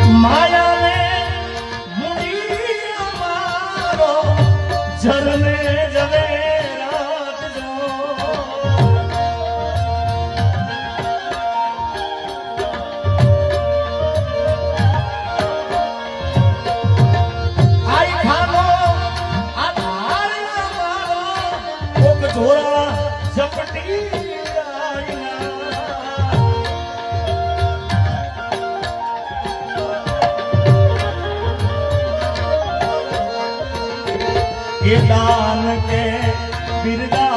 માયાને મુડી અમારો ઝરને જવે રાખજો આઈ ખાનો આધાર અમારો કોક ધોરા ઝપટી दान के बिरदा